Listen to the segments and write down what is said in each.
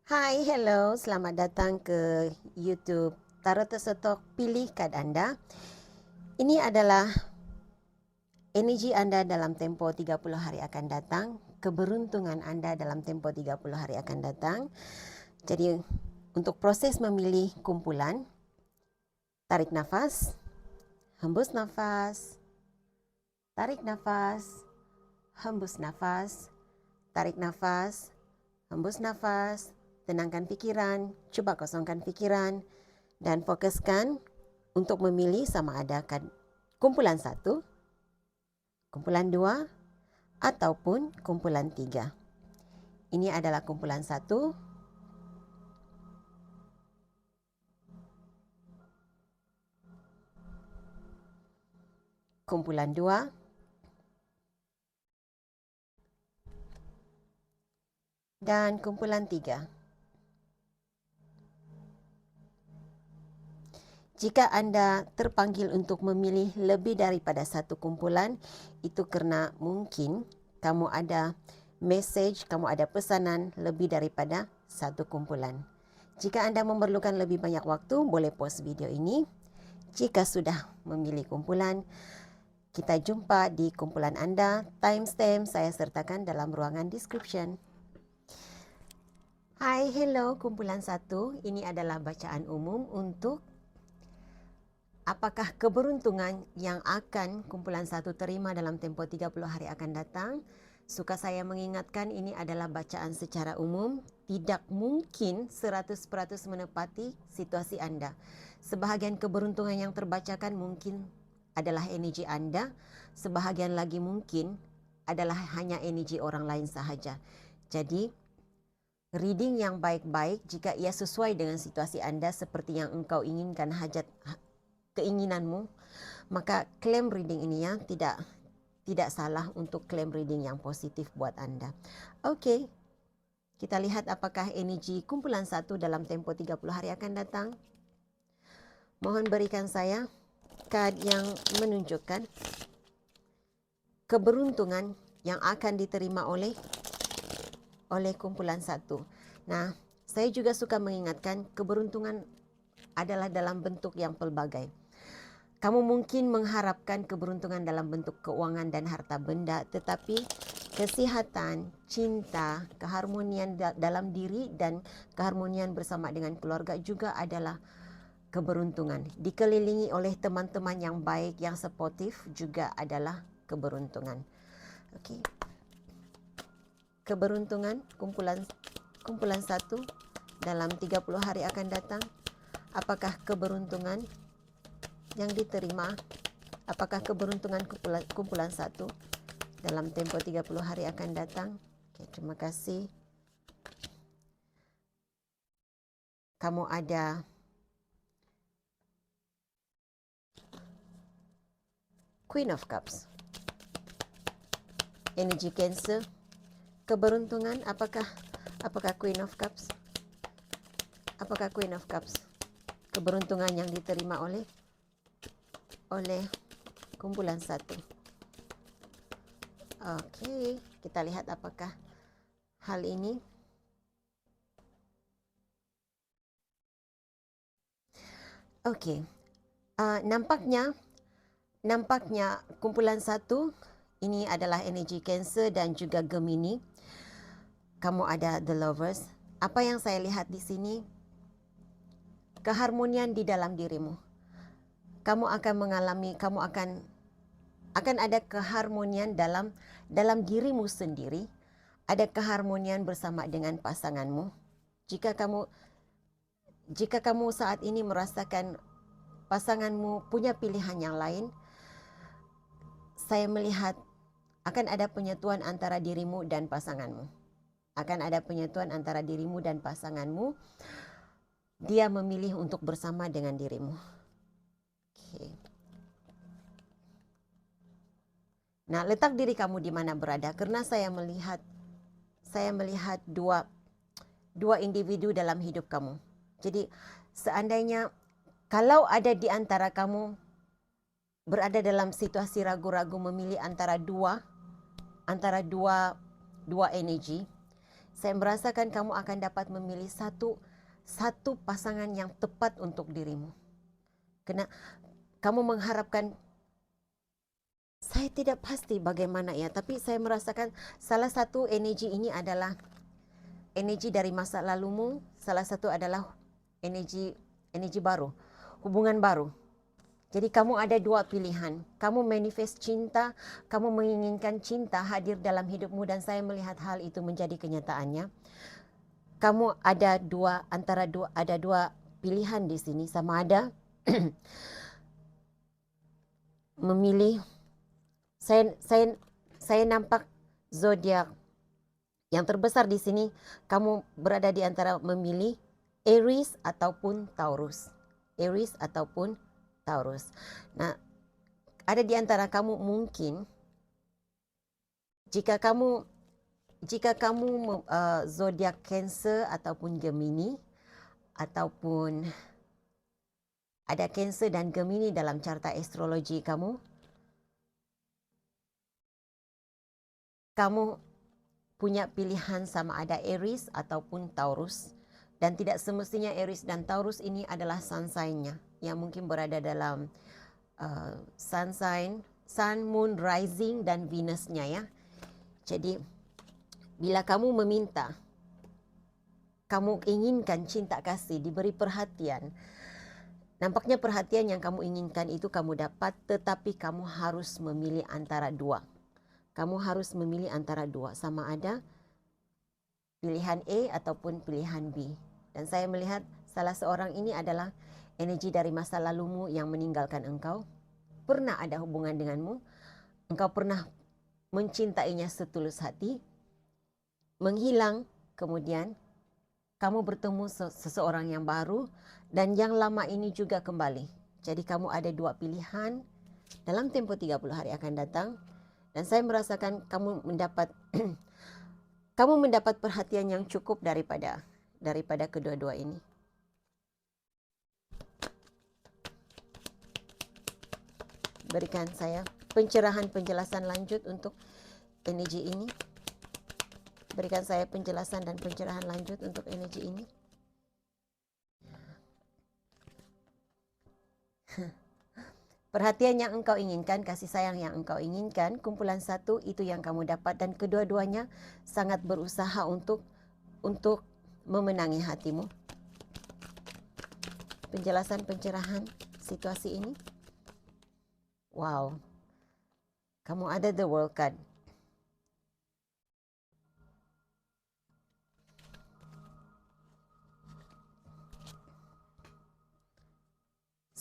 Hai, hello, selamat datang ke YouTube Tarot Tersetok Pilih Kad Anda. Ini adalah energi Anda dalam tempo 30 hari akan datang, keberuntungan Anda dalam tempo 30 hari akan datang. Jadi, untuk proses memilih kumpulan, tarik nafas, hembus nafas, tarik nafas, hembus nafas, tarik nafas, hembus nafas, tenangkan pikiran, cuba kosongkan pikiran dan fokuskan untuk memilih sama ada kumpulan 1, kumpulan 2 ataupun kumpulan 3. Ini adalah kumpulan 1, kumpulan 2 dan kumpulan 3. Jika anda terpanggil untuk memilih lebih daripada satu kumpulan, itu kerana mungkin kamu ada message, kamu ada pesanan lebih daripada satu kumpulan. Jika anda memerlukan lebih banyak waktu, boleh pause video ini. Jika sudah memilih kumpulan, kita jumpa di kumpulan anda. Timestamp saya sertakan dalam ruangan description. Hai, hello kumpulan 1. Ini adalah bacaan umum untuk apakah keberuntungan yang akan kumpulan 1 terima dalam tempoh 30 hari akan datang. Suka saya mengingatkan ini adalah bacaan secara umum, tidak mungkin 100% menepati situasi anda. Sebahagian keberuntungan yang terbacakan mungkin adalah energi anda, sebahagian lagi mungkin adalah hanya energi orang lain sahaja. Jadi, reading yang baik-baik jika ia sesuai dengan situasi anda seperti yang engkau inginkan, keinginanmu, maka klaim reading ini ya tidak salah untuk klaim reading yang positif buat anda. Okey, kita lihat apakah energi kumpulan 1 dalam tempoh 30 hari akan datang. Mohon berikan saya kad yang menunjukkan keberuntungan yang akan diterima oleh kumpulan 1. Nah, saya juga suka mengingatkan keberuntungan adalah dalam bentuk yang pelbagai. Kamu mungkin mengharapkan keberuntungan dalam bentuk keuangan dan harta benda, tetapi kesihatan, cinta, keharmonian dalam diri dan keharmonian bersama dengan keluarga juga adalah keberuntungan. Dikelilingi oleh teman-teman yang baik, yang suportif juga adalah keberuntungan. Okey. Keberuntungan kumpulan 1 dalam 30 hari akan datang. Apakah keberuntungan yang diterima, apakah keberuntungan kumpulan 1 dalam tempoh 30 hari akan datang? Okay, terima kasih. Kamu ada Queen of Cups, energi Cancer, keberuntungan. Apakah Queen of Cups? Apakah Queen of Cups keberuntungan yang diterima oleh kumpulan 1? Okey, kita lihat apakah hal ini. Okey, nampaknya kumpulan 1 ini adalah energi Cancer dan juga Gemini. Kamu ada The Lovers. Apa yang saya lihat di sini? Keharmonian di dalam dirimu. Kamu akan ada keharmonian dalam dirimu sendiri. Ada keharmonian bersama dengan pasanganmu. Jika kamu saat ini merasakan pasanganmu punya pilihan yang lain, saya melihat akan ada penyatuan antara dirimu dan pasanganmu. Akan ada penyatuan antara dirimu dan pasanganmu. Dia memilih untuk bersama dengan dirimu. Okay. Nah, letak diri kamu di mana berada? Kerana saya melihat dua individu dalam hidup kamu. Jadi, seandainya kalau ada di antara kamu berada dalam situasi ragu-ragu memilih antara dua energi, Saya merasakan kamu akan dapat memilih satu pasangan yang tepat untuk dirimu. Kena kamu mengharapkan, saya tidak pasti bagaimana ya, tapi saya merasakan salah satu energi ini adalah energi dari masa lalumu, salah satu adalah energi baru, hubungan baru. Jadi kamu ada dua pilihan. Kamu manifest cinta, kamu menginginkan cinta hadir dalam hidupmu, dan saya melihat hal itu menjadi kenyataannya. Kamu ada dua pilihan di sini, sama ada memilih. Saya nampak zodiak yang terbesar di sini. Kamu berada di antara memilih Aries ataupun Taurus. Aries ataupun Taurus. Nah, ada di antara kamu mungkin jika kamu zodiak Cancer ataupun Gemini, ataupun ada Cancer dan Gemini dalam carta astrologi kamu punya pilihan sama ada Aries ataupun Taurus. Dan tidak semestinya Aries dan Taurus ini adalah sun sign-nya yang mungkin berada dalam sun sign, Sun, Moon, Rising dan Venus-nya ya. Jadi bila kamu meminta, kamu inginkan cinta kasih, diberi perhatian, nampaknya perhatian yang kamu inginkan itu kamu dapat, tetapi kamu harus memilih antara dua. Kamu harus memilih antara dua, sama ada pilihan A ataupun pilihan B. Dan saya melihat salah seorang ini adalah energi dari masa lalumu yang meninggalkan engkau. Pernah ada hubungan denganmu, engkau pernah mencintainya setulus hati, menghilang, kemudian kamu bertemu seseorang yang baru, dan yang lama ini juga kembali. Jadi kamu ada dua pilihan dalam tempo 30 hari akan datang. Dan saya merasakan kamu mendapat perhatian yang cukup daripada kedua-dua ini. Berikan saya pencerahan penjelasan lanjut untuk energi ini. Berikan saya penjelasan dan pencerahan lanjut untuk energi ini. Perhatian yang engkau inginkan, kasih sayang yang engkau inginkan, kumpulan satu itu yang kamu dapat, dan kedua-duanya sangat berusaha untuk memenangi hatimu. Penjelasan pencerahan situasi ini. Wow. Kamu ada the World card.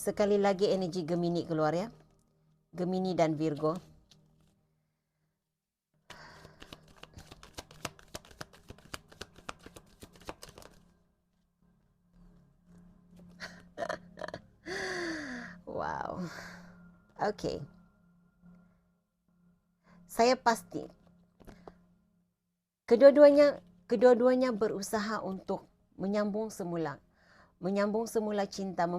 Sekali lagi energi Gemini keluar ya. Gemini dan Virgo. Wow. Oke. Saya pasti kedua-duanya berusaha untuk menyambung semula cinta,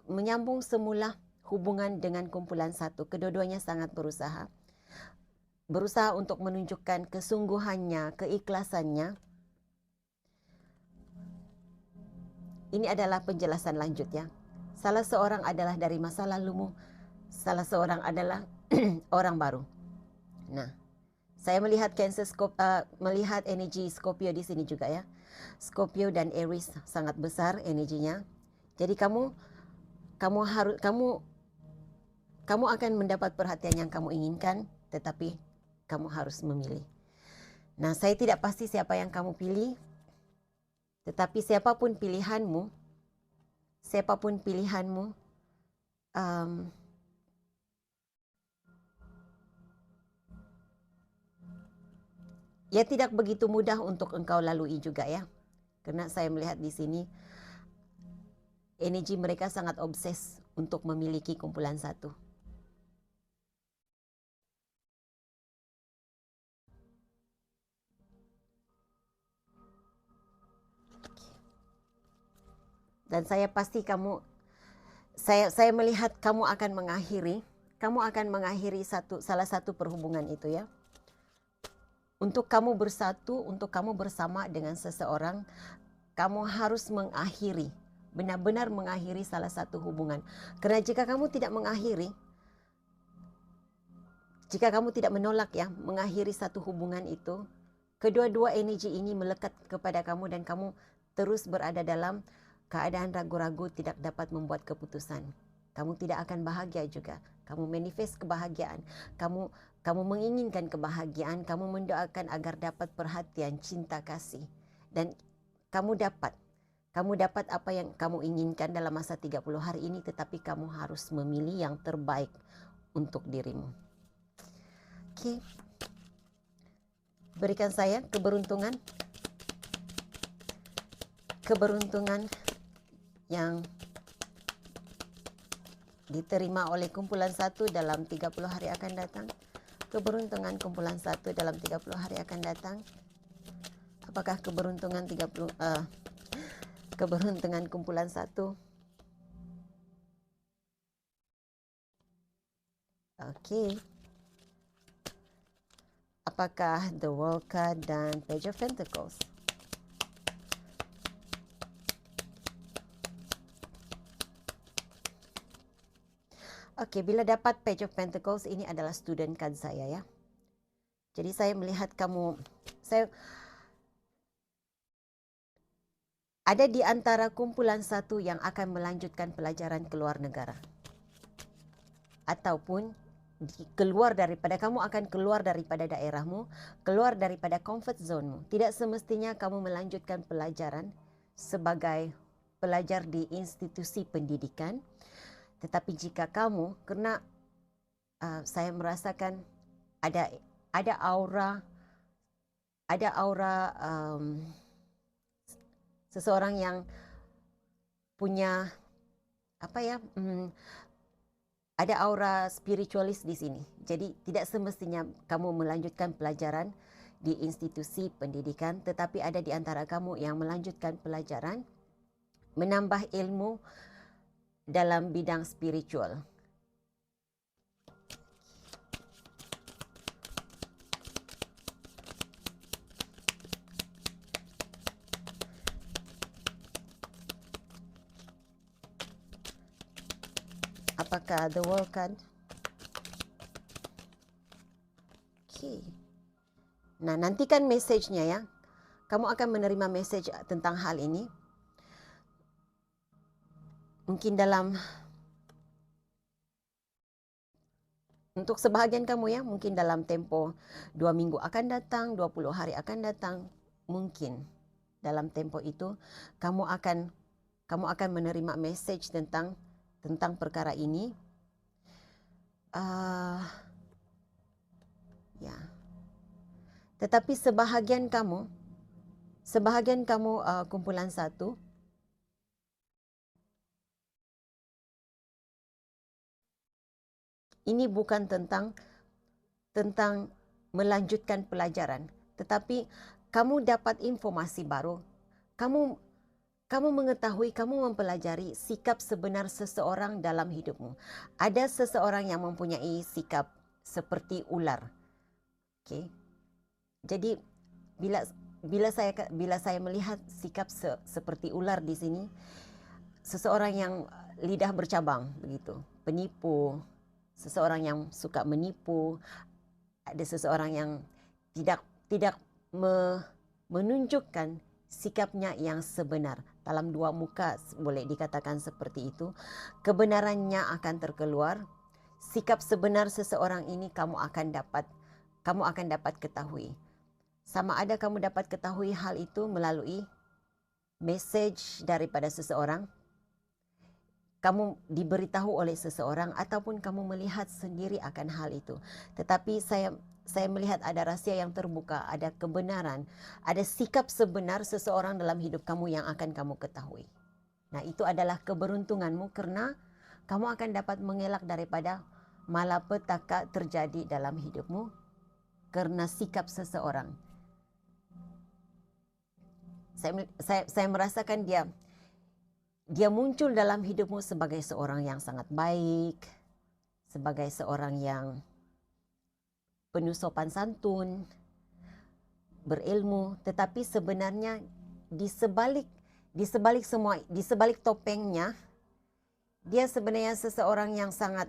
menyambung semula hubungan dengan kumpulan satu. Kedua-duanya sangat berusaha untuk menunjukkan kesungguhannya, keikhlasannya. Ini adalah penjelasan lanjut ya. Salah seorang adalah dari masa lalumu, salah seorang adalah orang baru. Nah, saya melihat melihat energi Scorpio di sini juga ya. Scorpio dan Aries sangat besar energinya. Jadi kamu akan mendapat perhatian yang kamu inginkan, tetapi kamu harus memilih. Nah, saya tidak pasti siapa yang kamu pilih, tetapi siapapun pilihanmu, ya tidak begitu mudah untuk engkau lalui juga ya. Karena saya melihat di sini energi mereka sangat obses untuk memiliki kumpulan satu. Dan saya pasti saya melihat kamu akan mengakhiri salah satu perhubungan itu ya. untuk kamu bersatu, untuk kamu bersama dengan seseorang, kamu harus mengakhiri, benar-benar mengakhiri salah satu hubungan. Kerana jika kamu tidak mengakhiri, jika kamu tidak menolak ya, mengakhiri satu hubungan itu, kedua-dua energi ini melekat kepada kamu dan kamu terus berada dalam keadaan ragu-ragu, tidak dapat membuat keputusan. Kamu tidak akan bahagia juga. Kamu manifest kebahagiaan. Kamu menginginkan kebahagiaan, kamu mendoakan agar dapat perhatian, cinta kasih. Dan kamu dapat apa yang kamu inginkan dalam masa 30 hari ini, tetapi kamu harus memilih yang terbaik untuk dirimu. Okey. Berikan saya keberuntungan yang diterima oleh kumpulan 1 dalam 30 hari akan datang. Keberuntungan kumpulan 1 dalam 30 hari akan datang. Apakah keberuntungan keberuntungan kumpulan 1? Okey. Apakah The World Card dan Page of Pentacles? Okey, bila dapat Page of Pentacles, ini adalah student card saya ya. Jadi saya melihat kamu, saya ada di antara kumpulan 1 yang akan melanjutkan pelajaran ke luar negara. Ataupun keluar daripada, kamu akan keluar daripada daerahmu, keluar daripada comfort zone-mu. Tidak semestinya kamu melanjutkan pelajaran sebagai pelajar di institusi pendidikan. Tetapi jika kamu, kerana saya merasakan ada aura seseorang yang punya ada aura spiritualis di sini. Jadi tidak semestinya kamu melanjutkan pelajaran di institusi pendidikan, tetapi ada di antara kamu yang melanjutkan pelajaran, menambah ilmu dalam bidang spiritual. Apakah The World Card? Okey. Nah, nantikan mesejnya ya. Kamu akan menerima mesej tentang hal ini. Mungkin untuk sebahagian kamu ya, mungkin dalam tempo 2 minggu akan datang, 20 hari akan datang. Mungkin dalam tempo itu kamu akan menerima mesej tentang perkara ini. Ya. Tetapi sebahagian kamu kumpulan 1, ini bukan tentang melanjutkan pelajaran, tetapi kamu dapat informasi baru. Kamu mengetahui, kamu mempelajari sikap sebenar seseorang dalam hidupmu. Ada seseorang yang mempunyai sikap seperti ular. Okey. Jadi bila saya melihat sikap seperti ular di sini, seseorang yang lidah bercabang begitu, penipu, seseorang yang suka menipu, ada seseorang yang tidak menunjukkan sikapnya yang sebenar. Dalam dua muka boleh dikatakan seperti itu. Kebenarannya akan terkeluar. Sikap sebenar seseorang ini kamu akan dapat ketahui. Sama ada kamu dapat ketahui hal itu melalui mesej daripada seseorang, kamu diberitahu oleh seseorang, ataupun kamu melihat sendiri akan hal itu. Tetapi saya melihat ada rahsia yang terbuka, ada kebenaran, ada sikap sebenar seseorang dalam hidup kamu yang akan kamu ketahui. Nah, itu adalah keberuntunganmu kerana kamu akan dapat mengelak daripada malapetaka terjadi dalam hidupmu kerana sikap seseorang. Saya merasakan dia muncul dalam hidupmu sebagai seorang yang sangat baik, sebagai seorang yang penuh sopan santun, berilmu, tetapi sebenarnya di sebalik topengnya, dia sebenarnya seseorang yang sangat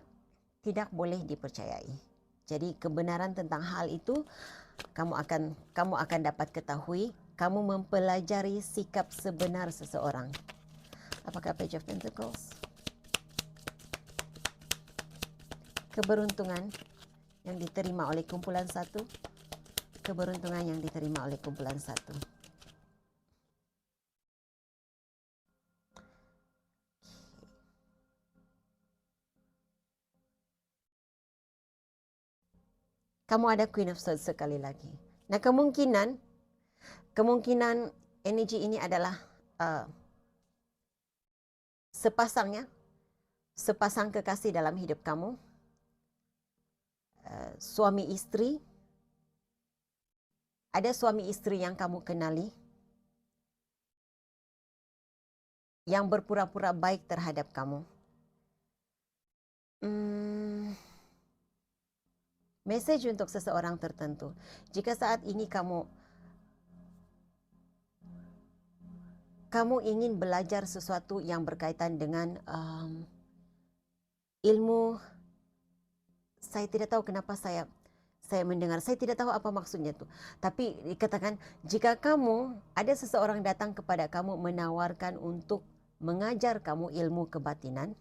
tidak boleh dipercayai. Jadi kebenaran tentang hal itu kamu akan dapat ketahui, kamu mempelajari sikap sebenar seseorang. Apakah Page of Pentacles? Keberuntungan yang diterima oleh kumpulan satu. Keberuntungan yang diterima oleh kumpulan satu. Kamu ada Queen of Swords sekali lagi. Nah, kemungkinan energi ini adalah sepasang kekasih dalam hidup kamu, suami istri. Ada suami istri yang kamu kenali, yang berpura-pura baik terhadap kamu. Message untuk seseorang tertentu. Jika saat ini kamu ingin belajar sesuatu yang berkaitan dengan ilmu, saya tidak tahu kenapa saya mendengar, saya tidak tahu apa maksudnya itu. Tapi dikatakan, jika kamu ada seseorang datang kepada kamu menawarkan untuk mengajar kamu ilmu kebatinan,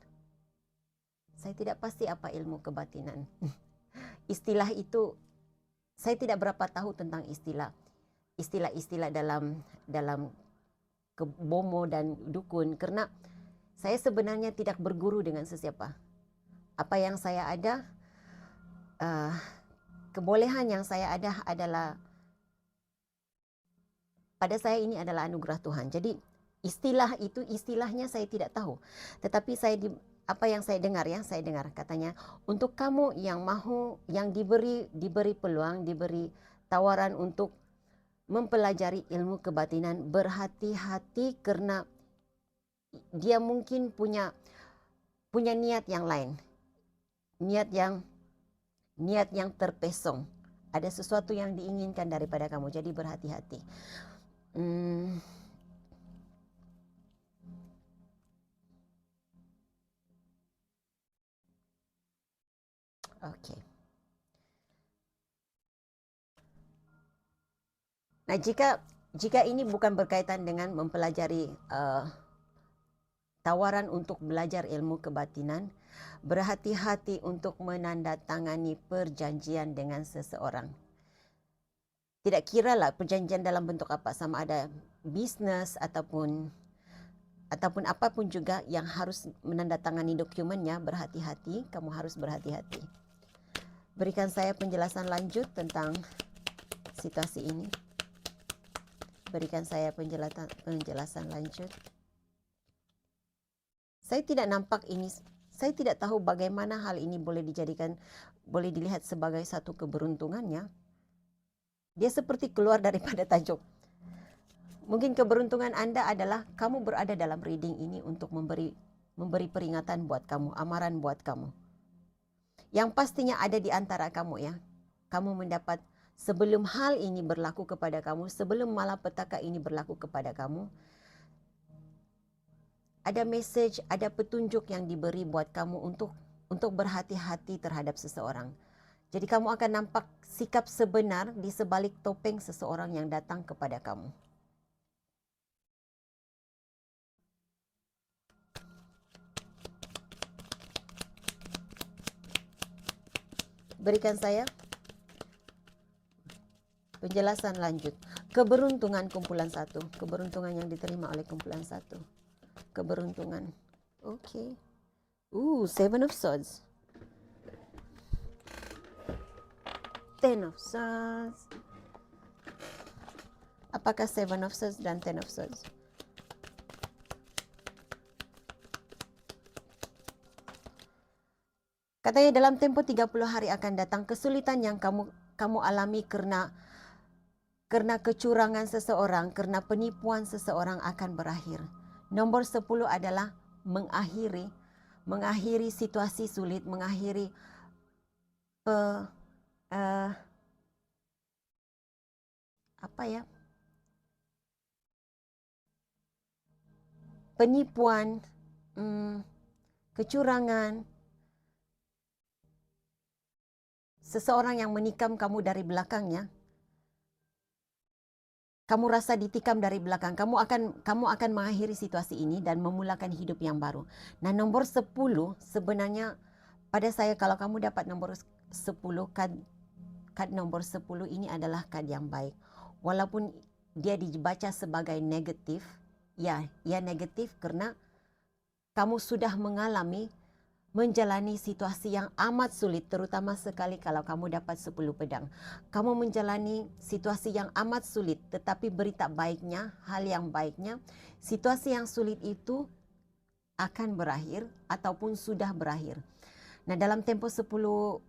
saya tidak pasti apa ilmu kebatinan. Istilah itu, saya tidak berapa tahu tentang istilah-istilah dalam bomo dan dukun, karena saya sebenarnya tidak berguru dengan sesiapa. Apa yang saya ada, kebolehan yang saya ada adalah, pada saya ini adalah anugerah Tuhan. Jadi istilahnya saya tidak tahu. Tetapi apa yang saya dengar katanya, untuk kamu yang diberi peluang, diberi tawaran untuk mempelajari ilmu kebatinan, berhati-hati karena dia mungkin punya niat yang lain. Niat yang terpesong. Ada sesuatu yang diinginkan daripada kamu, jadi berhati-hati. Oke. Nah, jika ini bukan berkaitan dengan mempelajari tawaran untuk belajar ilmu kebatinan, berhati-hati untuk menandatangani perjanjian dengan seseorang. Tidak kiralah perjanjian dalam bentuk apa, sama ada bisnes ataupun apapun juga yang harus menandatangani dokumennya, berhati-hati, kamu harus berhati-hati. Berikan saya penjelasan lanjut tentang situasi ini. Berikan saya penjelasan lanjut. Saya tidak nampak ini, saya tidak tahu bagaimana hal ini boleh dilihat sebagai satu keberuntungannya. Dia seperti keluar daripada tajuk. Mungkin keberuntungan Anda adalah kamu berada dalam reading ini untuk memberi peringatan buat kamu, amaran buat kamu. Yang pastinya ada di antara kamu ya. Kamu mendapat, sebelum hal ini berlaku kepada kamu, sebelum malapetaka ini berlaku kepada kamu, ada message, ada petunjuk yang diberi buat kamu untuk berhati-hati terhadap seseorang. Jadi kamu akan nampak sikap sebenar di sebalik topeng seseorang yang datang kepada kamu. Berikan saya penjelasan lanjut. Keberuntungan kumpulan satu. Keberuntungan yang diterima oleh kumpulan satu. Keberuntungan. Oke. Seven of Swords. Ten of Swords. Apakah Seven of Swords dan Ten of Swords? Katanya dalam tempo 30 hari akan datang kesulitan yang kamu alami karena kecurangan seseorang, karena penipuan seseorang akan berakhir. Nombor 10 adalah mengakhiri situasi sulit, mengakhiri apa ya, penipuan, kecurangan, seseorang yang menikam kamu dari belakangnya, kamu rasa ditikam dari belakang, kamu akan mengakhiri situasi ini dan memulakan hidup yang baru. Nah, nombor 10 sebenarnya pada saya, kalau kamu dapat nombor 10, kad nombor 10 ini adalah kad yang baik. Walaupun dia dibaca sebagai negatif, ya negatif karena kamu sudah menjalani situasi yang amat sulit, terutama sekali kalau kamu dapat 10 pedang. Kamu menjalani situasi yang amat sulit, tetapi berita baiknya, hal yang baiknya, situasi yang sulit itu akan berakhir ataupun sudah berakhir. Nah, dalam tempo 10,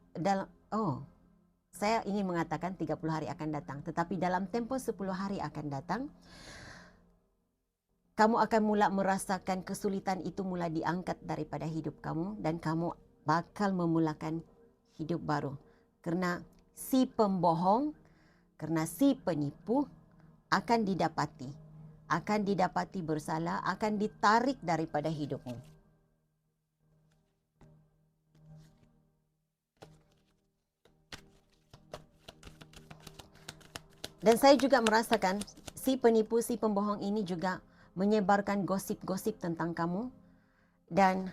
saya ingin mengatakan 30 hari akan datang, tetapi dalam tempo 10 hari akan datang, kamu akan mula merasakan kesulitan itu mula diangkat daripada hidup kamu dan kamu bakal memulakan hidup baru. Karena si pembohong, karena si penipu akan didapati bersalah, akan ditarik daripada hidupmu. Dan saya juga merasakan si penipu, si pembohong ini juga menyebarkan gosip-gosip tentang kamu, dan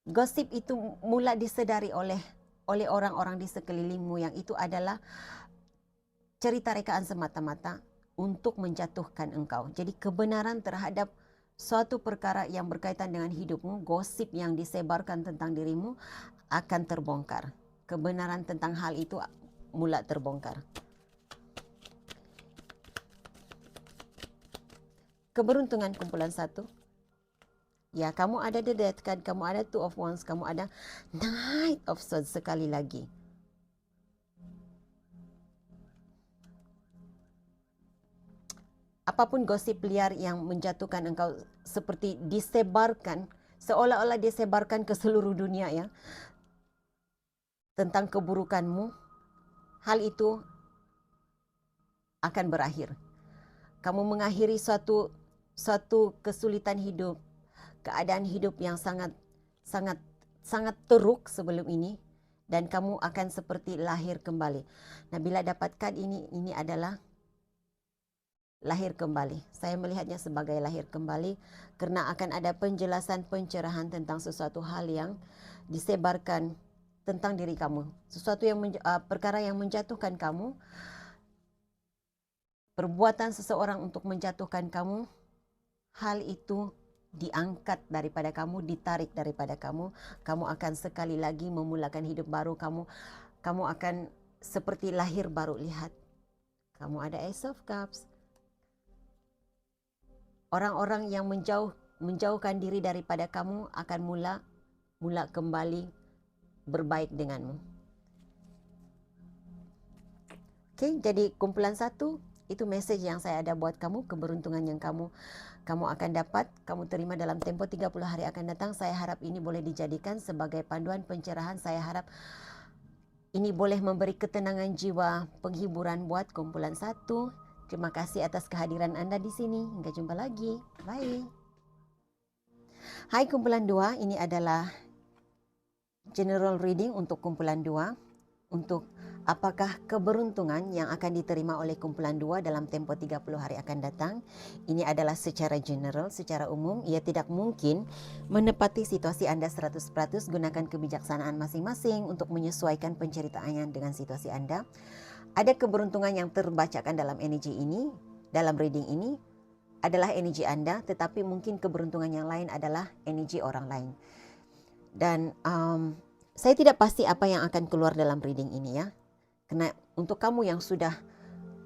gosip itu mula disedari oleh orang-orang di sekelilingmu yang itu adalah cerita rekaan semata-mata untuk menjatuhkan engkau. Jadi kebenaran terhadap suatu perkara yang berkaitan dengan hidupmu, gosip yang disebarkan tentang dirimu akan terbongkar. Kebenaran tentang hal itu mula terbongkar. Keberuntungan kumpulan 1. Ya, kamu ada the Death card, kamu ada Two of Wands, kamu ada Knight of Swords sekali lagi. Apapun gosip liar yang menjatuhkan engkau seperti disebarkan, seolah-olah disebarkan ke seluruh dunia ya, tentang keburukanmu, hal itu akan berakhir. Kamu mengakhiri suatu kesulitan hidup, keadaan hidup yang sangat teruk sebelum ini, dan kamu akan seperti lahir kembali. Nah, bila dapat kad ini adalah lahir kembali. Saya melihatnya sebagai lahir kembali karena akan ada penjelasan, pencerahan tentang sesuatu hal yang disebarkan tentang diri kamu. Sesuatu yang perkara yang menjatuhkan kamu, perbuatan seseorang untuk menjatuhkan kamu, hal itu diangkat daripada kamu, ditarik daripada kamu. Kamu akan sekali lagi memulakan hidup baru. Kamu akan seperti lahir baru. Lihat, kamu ada Ace of Cups. Orang-orang yang menjauhkan diri daripada kamu akan mula kembali berbaik denganmu. Oke, jadi kumpulan 1, itu message yang saya ada buat kamu, keberuntungan yang kamu akan dapat, kamu terima dalam tempo 30 hari akan datang. Saya harap ini boleh dijadikan sebagai panduan pencerahan. Saya harap ini boleh memberi ketenangan jiwa, penghiburan buat kumpulan 1. Terima kasih atas kehadiran Anda di sini. Hingga jumpa lagi. Bye. Hai kumpulan 2, ini adalah general reading untuk kumpulan 2. Untuk apakah keberuntungan yang akan diterima oleh kumpulan 2 dalam tempo 30 hari akan datang. Ini adalah secara general, secara umum. Ia tidak mungkin menepati situasi Anda 100%. Gunakan kebijaksanaan masing-masing untuk menyesuaikan penceritaannya dengan situasi Anda. Ada keberuntungan yang terbacakan dalam energi ini, dalam reading ini adalah energi Anda, tetapi mungkin keberuntungan yang lain adalah energi orang lain. Dan saya tidak pasti apa yang akan keluar dalam reading ini ya. Karena untuk kamu yang sudah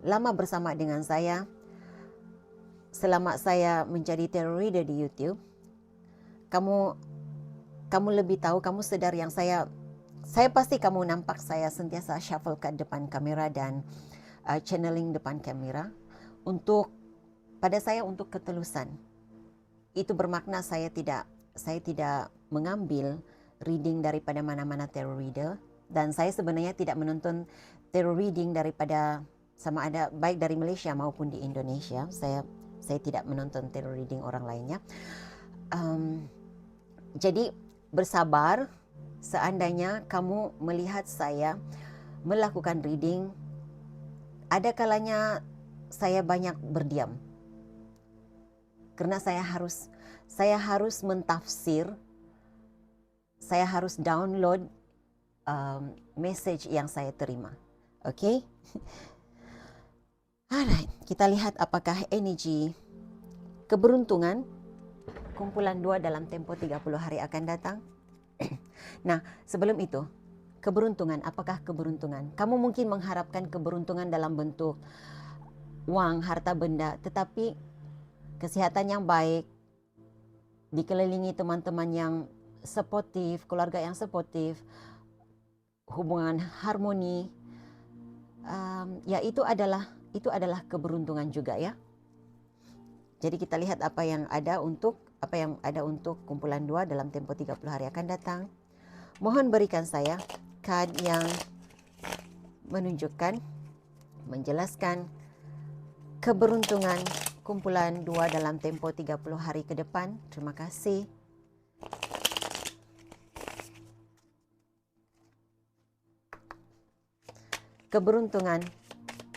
lama bersama dengan saya, selama saya menjadi tarot reader di YouTube, kamu lebih tahu, kamu sedar yang saya pasti kamu nampak saya sentiasa shuffle ke depan kamera dan channeling depan kamera pada saya untuk ketelusan. Itu bermakna saya tidak mengambil reading daripada mana-mana tarot reader, dan saya sebenarnya tidak menonton tarot reading daripada sama ada baik dari Malaysia maupun di Indonesia. Saya tidak menonton tarot reading orang lainnya. Jadi bersabar, seandainya kamu melihat saya melakukan reading, ada kalanya saya banyak berdiam. Karena saya harus mentafsir, saya harus download message yang saya terima. Okay? Alright, kita lihat apakah energi keberuntungan kumpulan 2 dalam tempo 30 hari akan datang. Nah, sebelum itu, keberuntungan, apakah keberuntungan? Kamu mungkin mengharapkan keberuntungan dalam bentuk wang, harta benda, tetapi kesihatan yang baik, dikelilingi teman-teman yang suportif, keluarga yang suportif, hubungan harmoni, ya itu adalah keberuntungan juga ya. Jadi kita lihat apa yang ada untuk kumpulan 2 dalam tempo 30 hari akan datang. Mohon berikan saya kad yang menjelaskan keberuntungan kumpulan 2 dalam tempo 30 hari ke depan. Terima kasih. Keberuntungan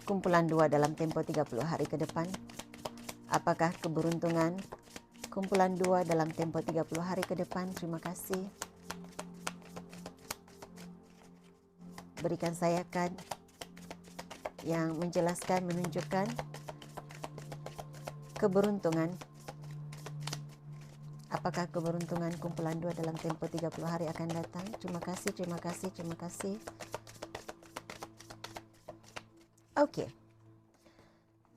kumpulan 2 dalam tempo 30 hari ke depan. Apakah keberuntungan kumpulan 2 dalam tempo 30 hari ke depan? Terima kasih. Berikan saya kad yang menunjukkan keberuntungan. Apakah keberuntungan kumpulan 2 dalam tempo 30 hari akan datang? Terima kasih, terima kasih, terima kasih. Okey.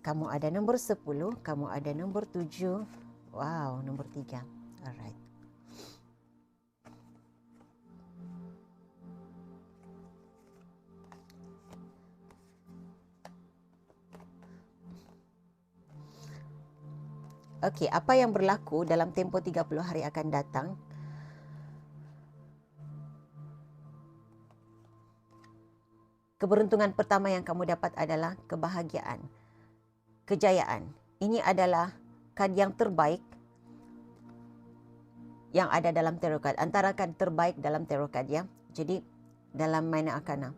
Kamu ada nombor 10, kamu ada nombor 7. Wow, nombor 3. Alright. Okey, apa yang berlaku dalam tempo 30 hari akan datang? Keberuntungan pertama yang kamu dapat adalah kebahagiaan, kejayaan. Ini adalah kad yang terbaik yang ada dalam tarot card. Antara kad terbaik dalam tarot card ya. Jadi dalam Minor Arcana.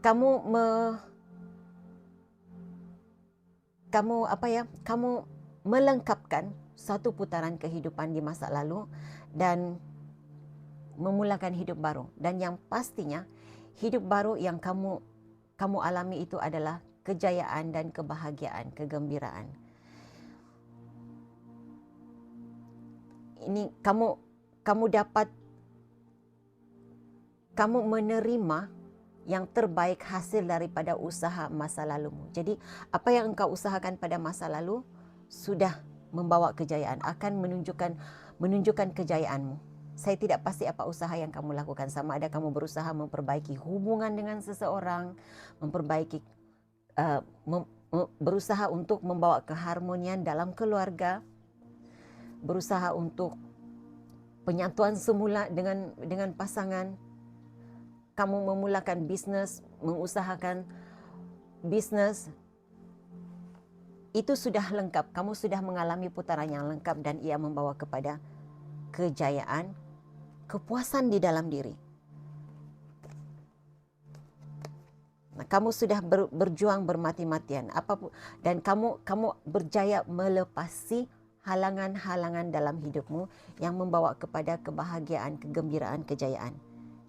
Kamu melengkapkan satu putaran kehidupan di masa lalu dan memulakan hidup baru. Dan yang pastinya hidup baru yang kamu alami itu adalah kejayaan dan kebahagiaan, kegembiraan. Ini kamu menerima yang terbaik hasil daripada usaha masa lalumu. Jadi apa yang engkau usahakan pada masa lalu sudah membawa kejayaan, akan menunjukkan kejayaanmu. Saya tidak pasti apa usaha yang kamu lakukan, sama ada kamu berusaha memperbaiki hubungan dengan seseorang, berusaha untuk membawa keharmonian dalam keluarga, berusaha untuk penyatuan semula dengan pasangan, kamu memulakan bisnes, mengusahakan bisnes, itu sudah lengkap. Kamu sudah mengalami putaran yang lengkap dan ia membawa kepada kejayaan, kepuasan di dalam diri. Nah, kamu sudah berjuang bermati-matian dan kamu berjaya melepasi halangan-halangan dalam hidupmu yang membawa kepada kebahagiaan, kegembiraan, kejayaan.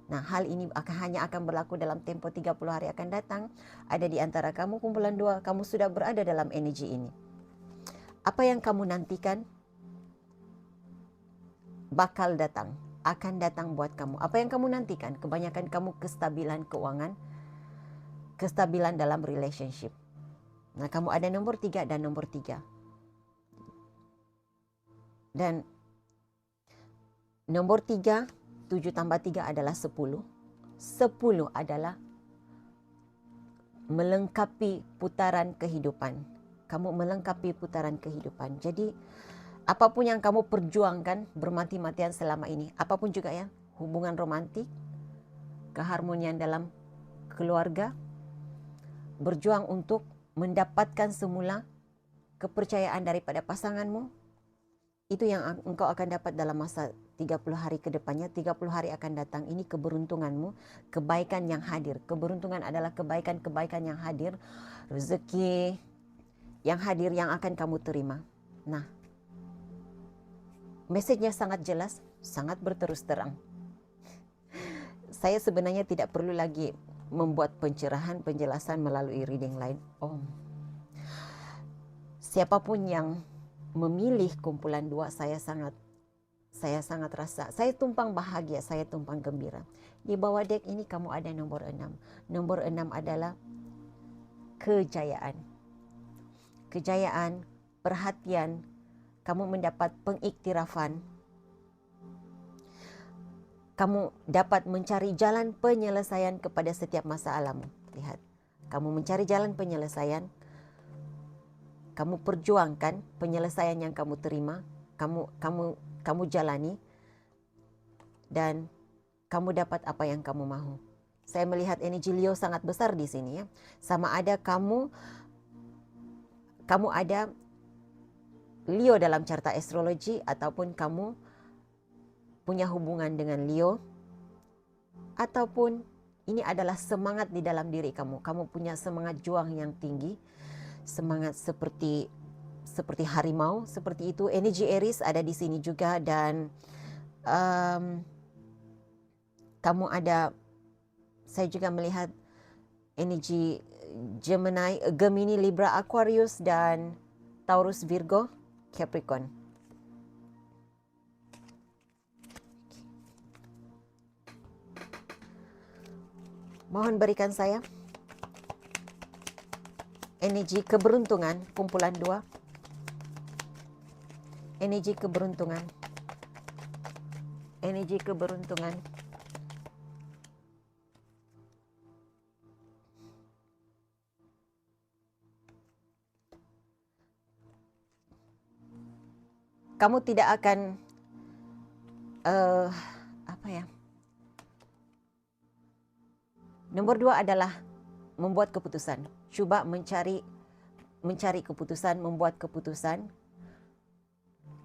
Nah, hal ini hanya akan berlaku dalam tempo 30 hari akan datang. Ada di antara kamu kumpulan 2, kamu sudah berada dalam energi ini. Apa yang kamu nantikan bakal datang, akan datang buat kamu. Apa yang kamu nantikan? Kebanyakan kamu kestabilan keuangan, kestabilan dalam relationship. Nah, kamu ada nombor 3 dan nombor 3. Dan nombor 3, 7 tambah 3 adalah 10. 10 adalah melengkapi putaran kehidupan. Kamu melengkapi putaran kehidupan. Jadi, apapun yang kamu perjuangkan bermati-matian selama ini, apapun juga ya, hubungan romantik, keharmonian dalam keluarga, berjuang untuk mendapatkan semula kepercayaan daripada pasanganmu. Itu yang engkau akan dapat dalam masa 30 hari ke depannya. 30 hari akan datang. Ini keberuntunganmu, kebaikan yang hadir. Keberuntungan adalah kebaikan-kebaikan yang hadir, rezeki yang hadir yang akan kamu terima. Nah, mesejnya sangat jelas, sangat berterus terang. Saya sebenarnya tidak perlu lagi membuat pencerahan, penjelasan melalui reading lain. Siapapun yang memilih kumpulan 2, saya sangat rasa, saya tumpang bahagia, saya tumpang gembira. Di bawah dek ini kamu ada nombor 6. Nombor 6 adalah kejayaan. Kejayaan, perhatian, kamu mendapat pengiktirafan. Kamu dapat mencari jalan penyelesaian kepada setiap masalahmu. Lihat, kamu mencari jalan penyelesaian. Kamu perjuangkan penyelesaian yang kamu terima, kamu jalani, dan kamu dapat apa yang kamu mahu. Saya melihat energi Leo sangat besar di sini ya. Sama ada kamu ada Leo dalam carta astrologi, ataupun kamu punya hubungan dengan Leo, ataupun ini adalah semangat di dalam diri kamu. Kamu punya semangat juang yang tinggi. Semangat seperti harimau, seperti itu. Energi Aries ada di sini juga, dan kamu ada, saya juga melihat energi Gemini, Gemini, Libra, Aquarius, dan Taurus, Virgo, Capricorn. Mohon berikan saya energi keberuntungan, kumpulan 2. Energi keberuntungan. Energi keberuntungan. Kamu tidak akan, Nomor 2 adalah membuat keputusan. Cuba mencari keputusan, membuat keputusan.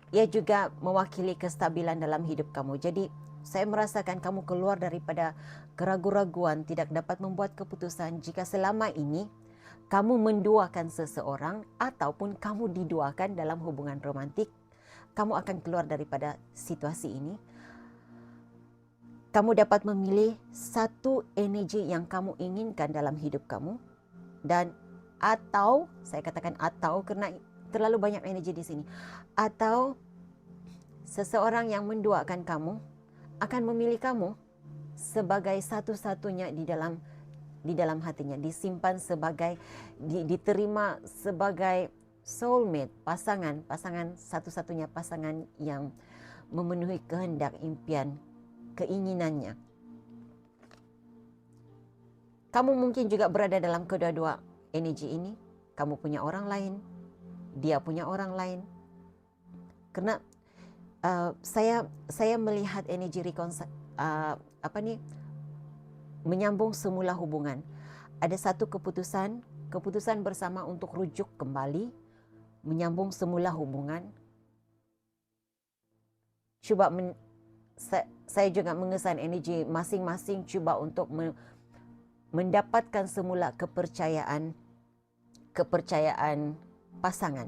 Ia juga mewakili kestabilan dalam hidup kamu. Jadi saya merasakan kamu keluar daripada keraguan-raguan, tidak dapat membuat keputusan jika selama ini kamu menduakan seseorang ataupun kamu diduakan dalam hubungan romantik. Kamu akan keluar daripada situasi ini. Kamu dapat memilih satu energi yang kamu inginkan dalam hidup kamu, dan atau, saya katakan atau karena terlalu banyak energi di sini, atau seseorang yang menduakan kamu akan memilih kamu sebagai satu-satunya di dalam hatinya, disimpan sebagai, diterima sebagai soulmate, pasangan satu-satunya pasangan yang memenuhi kehendak, impian, keinginannya. Kamu mungkin juga berada dalam kedua-dua energi ini. Kamu punya orang lain, dia punya orang lain. Karena saya melihat energi menyambung semula hubungan. Ada satu keputusan bersama untuk rujuk kembali, menyambung semula hubungan. Coba saya juga mengesan energi masing-masing coba untuk mendapatkan semula kepercayaan pasangan.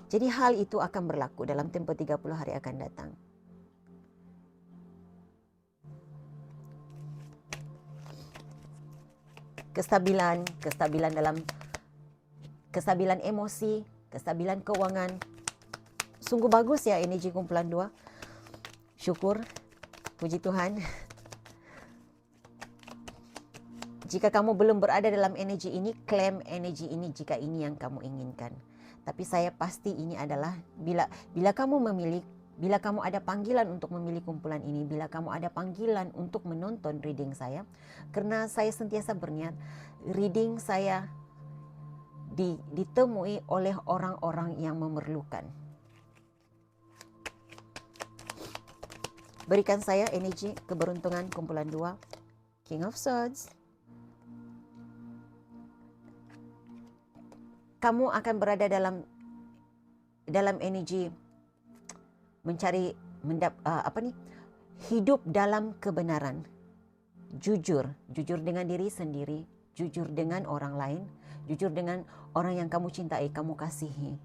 Jadi hal itu akan berlaku dalam tempoh 30 hari akan datang. Kestabilan emosi, kestabilan keuangan. Sungguh bagus ya energi kumpulan 2. Syukur. Puji Tuhan. Jika kamu belum berada dalam energi ini, klaim energi ini jika ini yang kamu inginkan. Tapi saya pasti ini adalah bila kamu memilih, bila kamu ada panggilan untuk memilih kumpulan ini, bila kamu ada panggilan untuk menonton reading saya, karena saya sentiasa berniat reading saya ditemui oleh orang-orang yang memerlukan. Berikan saya energi keberuntungan kumpulan 2. King of Swords. kamu akan berada dalam energi mencari hidup dalam kebenaran. Jujur dengan diri sendiri, jujur dengan orang lain, jujur dengan orang yang kamu cintai, kamu kasihi.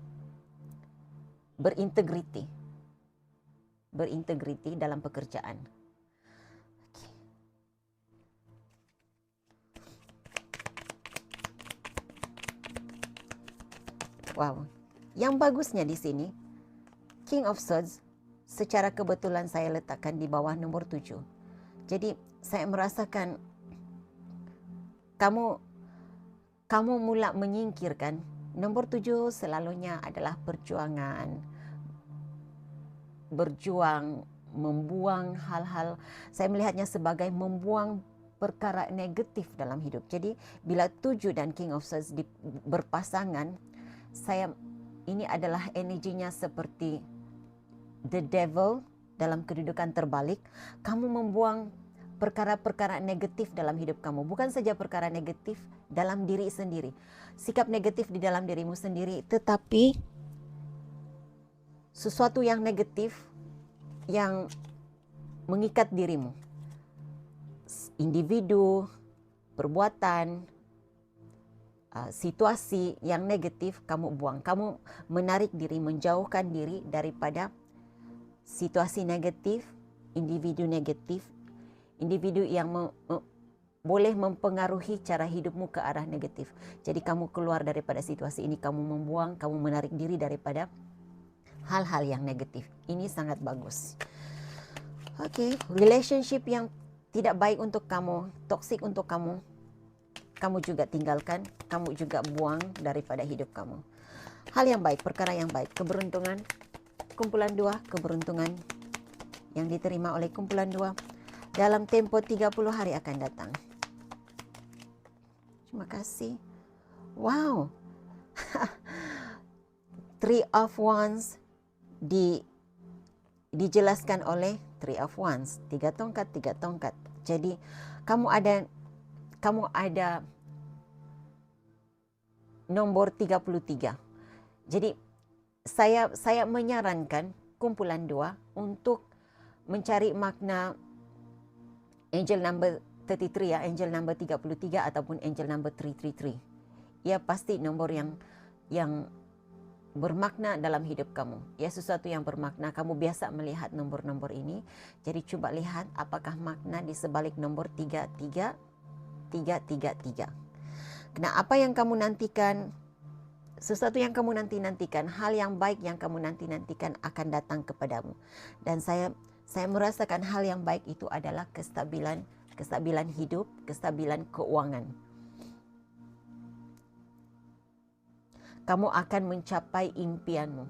Berintegriti dalam pekerjaan. Wow, yang bagusnya di sini, King of Swords, secara kebetulan saya letakkan di bawah nomor 7. Jadi saya merasakan kamu mula menyingkirkan. Nomor 7 selalunya adalah perjuangan. Berjuang, membuang hal-hal, saya melihatnya sebagai membuang perkara negatif dalam hidup. Jadi bila 7 dan King of Swords berpasangan, ini adalah energinya seperti the devil dalam kedudukan terbalik. Kamu membuang perkara-perkara negatif dalam hidup kamu. Bukan saja perkara negatif dalam diri sendiri, sikap negatif di dalam dirimu sendiri, tetapi sesuatu yang negatif yang mengikat dirimu. Individu, perbuatan, situasi yang negatif kamu buang. Kamu menarik diri, menjauhkan diri daripada situasi negatif, individu yang boleh mempengaruhi cara hidupmu ke arah negatif. Jadi kamu keluar daripada situasi ini, kamu membuang, kamu menarik diri daripada hal-hal yang negatif. Ini sangat bagus. Oke, relationship yang tidak baik untuk kamu, toksik untuk kamu, kamu juga tinggalkan, kamu juga buang daripada hidup kamu. Hal yang baik, perkara yang baik, keberuntungan, kumpulan 2, keberuntungan yang diterima oleh kumpulan 2 dalam tempo 30 hari akan datang. Terima kasih. Wow. 3 of Wands dijelaskan oleh 3 of Wands, 3 tongkat. Jadi kamu ada nomor 33. Jadi saya menyarankan kumpulan 2 untuk mencari makna angel number 33 ya, angel number 33 ataupun angel number 333. Ya pasti nomor yang bermakna dalam hidup kamu. Ya sesuatu yang bermakna. Kamu biasa melihat nomor-nomor ini. Jadi coba lihat apakah makna di sebalik nomor 33. Nah, apa yang kamu nantikan, sesuatu yang kamu nantikan, hal yang baik yang kamu nantikan akan datang kepadamu. Dan saya merasakan hal yang baik itu adalah kestabilan hidup, kestabilan keuangan. Kamu akan mencapai impianmu.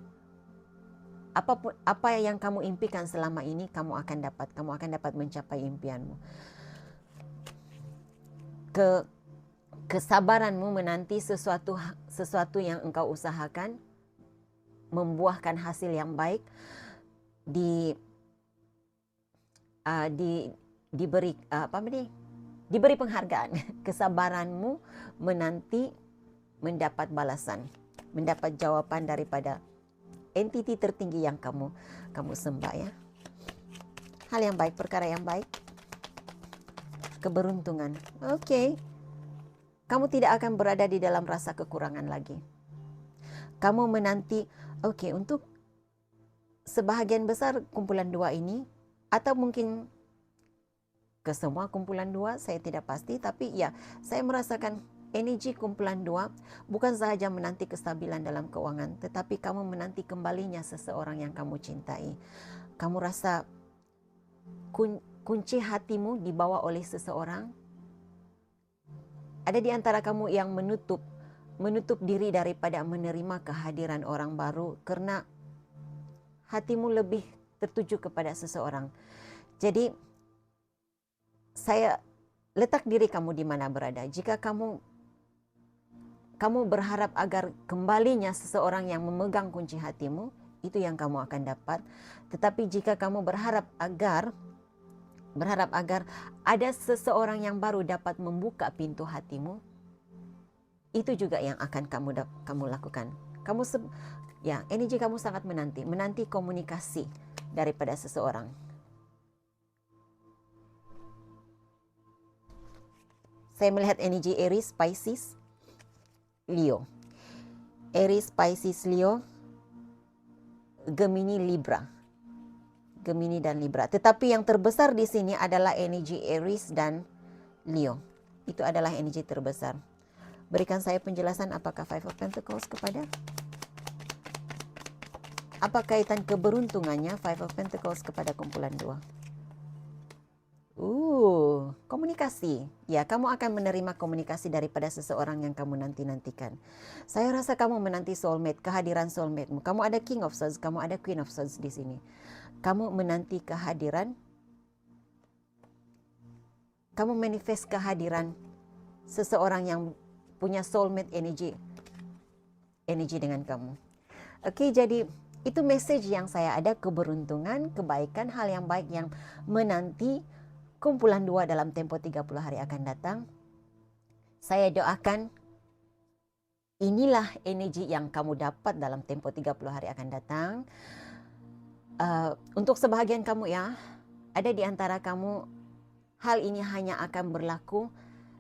Apa yang kamu impikan selama ini, kamu akan dapat mencapai impianmu. Kesabaranmu menanti sesuatu yang engkau usahakan membuahkan hasil yang baik, diberi penghargaan. Kesabaranmu menanti mendapat balasan, mendapat jawaban daripada entiti tertinggi yang kamu sembah ya. Hal yang baik, perkara yang baik, keberuntungan. Oke. Kamu tidak akan berada di dalam rasa kekurangan lagi. Kamu menanti, untuk sebahagian besar kumpulan 2 ini, atau mungkin ke semua kumpulan 2, saya tidak pasti, tapi ya, saya merasakan energi kumpulan 2 bukan sahaja menanti kestabilan dalam keuangan, tetapi kamu menanti kembalinya seseorang yang kamu cintai. Kamu rasa kunci hatimu dibawa oleh seseorang. Ada di antara kamu yang menutup diri daripada menerima kehadiran orang baru karena hatimu lebih tertuju kepada seseorang. Jadi saya letak diri kamu di mana berada. Jika kamu berharap agar kembalinya seseorang yang memegang kunci hatimu, itu yang kamu akan dapat. Tetapi jika kamu berharap agar ada seseorang yang baru dapat membuka pintu hatimu, Itu juga yang akan kamu lakukan. Energi kamu sangat menanti komunikasi daripada seseorang. Saya melihat energi Aries, Pisces, Leo. Aries, Pisces, Leo, Gemini, Libra. Gemini dan Libra. Tetapi yang terbesar di sini adalah energi Aries dan Leo. Itu adalah energi terbesar. Berikan saya penjelasan apakah Five of Pentacles kepada? Apa kaitan keberuntungannya Five of Pentacles kepada kumpulan 2? Komunikasi. Ya, kamu akan menerima komunikasi daripada seseorang yang kamu nanti-nantikan. Saya rasa kamu menanti soulmate, kehadiran soulmate-mu. Kamu ada King of Swords, kamu ada Queen of Swords di sini. Kamu menanti kehadiran, kamu manifest kehadiran seseorang yang punya soulmate energy dengan kamu. Oke, jadi itu message yang saya ada, keberuntungan, kebaikan, hal yang baik yang menanti kumpulan 2 dalam tempo 30 hari akan datang. Saya doakan inilah energi yang kamu dapat dalam tempo 30 hari akan datang. Untuk sebahagian kamu ya, ada di antara kamu, hal ini hanya akan berlaku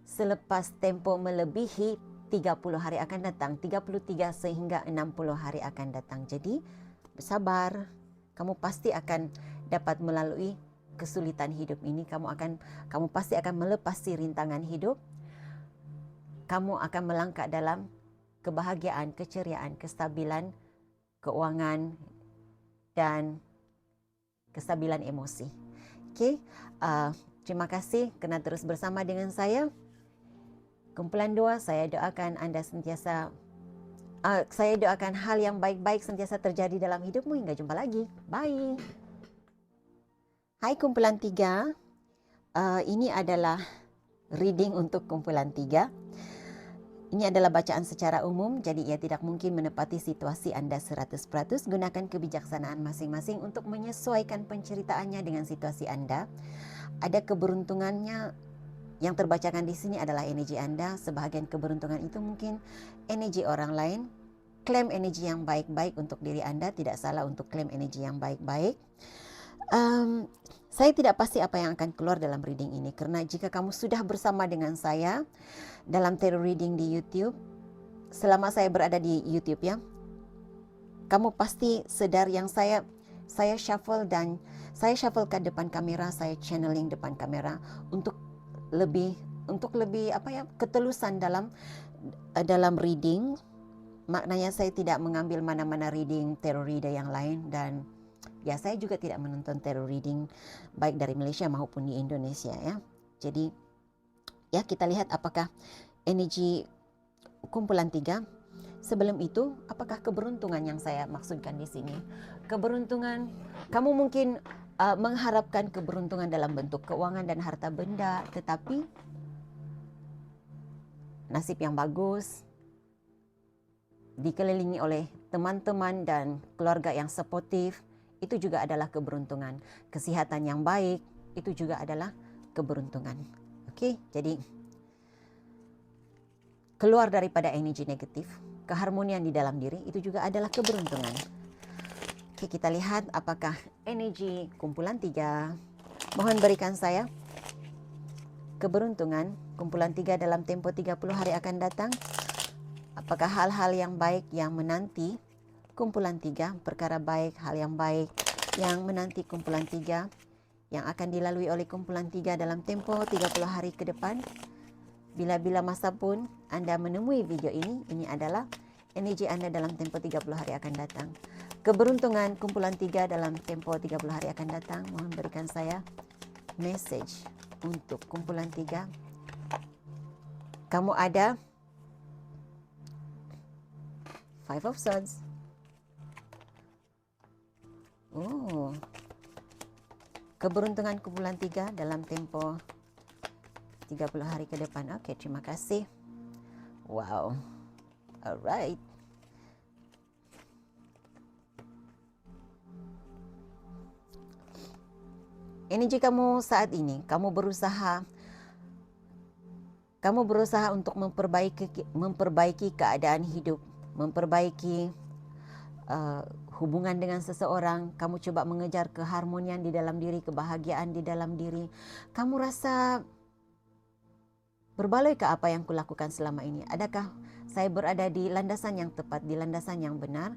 selepas tempo melebihi 30 hari akan datang, 33 sehingga 60 hari akan datang. Jadi bersabar, kamu pasti akan dapat melalui kesulitan hidup ini. Kamu pasti akan melepasi rintangan hidup. Kamu akan melangkah dalam kebahagiaan, keceriaan, kestabilan keuangan dan kestabilan emosi. Okey, terima kasih kerana terus bersama dengan saya. Kumpulan 2, saya doakan anda sentiasa, saya doakan hal yang baik-baik sentiasa terjadi dalam hidupmu. Hingga jumpa lagi. Bye. Hai kumpulan 3, ini adalah reading untuk kumpulan 3. Ini adalah bacaan secara umum, jadi ia tidak mungkin menepati situasi anda 100%. Gunakan kebijaksanaan masing-masing untuk menyesuaikan penceritaannya dengan situasi anda. Ada keberuntungannya yang terbacakan di sini adalah energi anda. Sebahagian keberuntungan itu mungkin energi orang lain. Klaim energi yang baik-baik untuk diri anda. Tidak salah untuk klaim energi yang baik-baik. Saya tidak pasti apa yang akan keluar dalam reading ini, karena jika kamu sudah bersama dengan saya dalam tarot reading di YouTube, selama saya berada di YouTube ya, kamu pasti sedar yang saya shuffle dan saya shufflekan depan kamera, saya channeling depan kamera untuk lebih ketelusan dalam reading. Maknanya saya tidak mengambil mana-mana reading tarot reader yang lain, dan ya, saya juga tidak menonton tarot reading baik dari Malaysia maupun di Indonesia ya. Jadi ya, kita lihat apakah energi kumpulan 3. Sebelum itu, apakah keberuntungan yang saya maksudkan di sini? Keberuntungan, kamu mungkin mengharapkan keberuntungan dalam bentuk keuangan dan harta benda, tetapi nasib yang bagus, dikelilingi oleh teman-teman dan keluarga yang suportif, itu juga adalah keberuntungan. Kesihatan yang baik, itu juga adalah keberuntungan. Okey, jadi keluar daripada energi negatif, keharmonian di dalam diri, itu juga adalah keberuntungan. Okey, kita lihat apakah energi kumpulan 3. Mohon berikan saya keberuntungan kumpulan 3 dalam tempo 30 hari akan datang. Apakah hal-hal yang baik yang menanti kumpulan 3, perkara baik, hal yang baik yang menanti kumpulan 3, yang akan dilalui oleh kumpulan 3 dalam tempo 30 hari ke depan. Bila-bila masa pun anda menemui video ini adalah energi anda dalam tempo 30 hari akan datang. Keberuntungan kumpulan 3 dalam tempo 30 hari akan datang. Mohon berikan saya message untuk kumpulan 3. Kamu ada Five of Swords. Keberuntungan kumpulan 3 dalam tempo 30 hari ke depan. Okey, terima kasih. Wow. Alright. Energi kamu saat ini, kamu berusaha Kamu berusaha untuk memperbaiki keadaan hidup, memperbaiki hubungan dengan seseorang. Kamu coba mengejar keharmonian di dalam diri, kebahagiaan di dalam diri. Kamu rasa, berbaloi ke apa yang kulakukan selama ini? Adakah saya berada di landasan yang tepat, di landasan yang benar?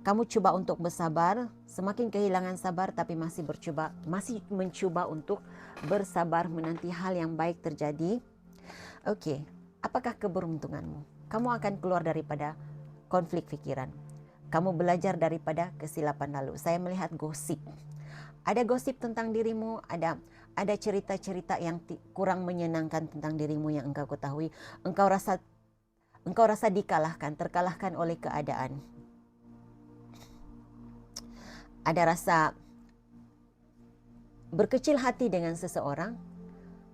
Kamu coba untuk bersabar, semakin kehilangan sabar tapi masih mencuba untuk bersabar menanti hal yang baik terjadi. Okey, apakah keberuntunganmu? Kamu akan keluar daripada konflik fikiran. Kamu belajar daripada kesilapan lalu. Saya melihat gosip. Ada gosip tentang dirimu, ada cerita-cerita yang kurang menyenangkan tentang dirimu yang engkau ketahui. Engkau rasa terkalahkan oleh keadaan. Ada rasa berkecil hati dengan seseorang.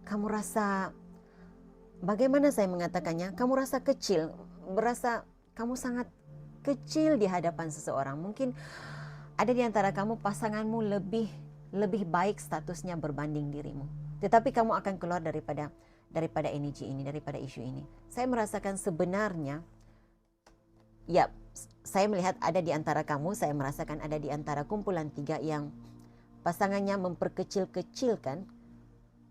Kamu rasa, bagaimana saya mengatakannya? Kamu rasa kecil, berasa kamu sangat kecil di hadapan seseorang. Mungkin ada di antara kamu pasanganmu lebih baik statusnya berbanding dirimu. Tetapi kamu akan keluar daripada energi ini, daripada isu ini. Saya merasakan sebenarnya, ya, saya melihat ada di antara kamu, saya merasakan ada di antara kumpulan 3 yang pasangannya memperkecil-kecilkan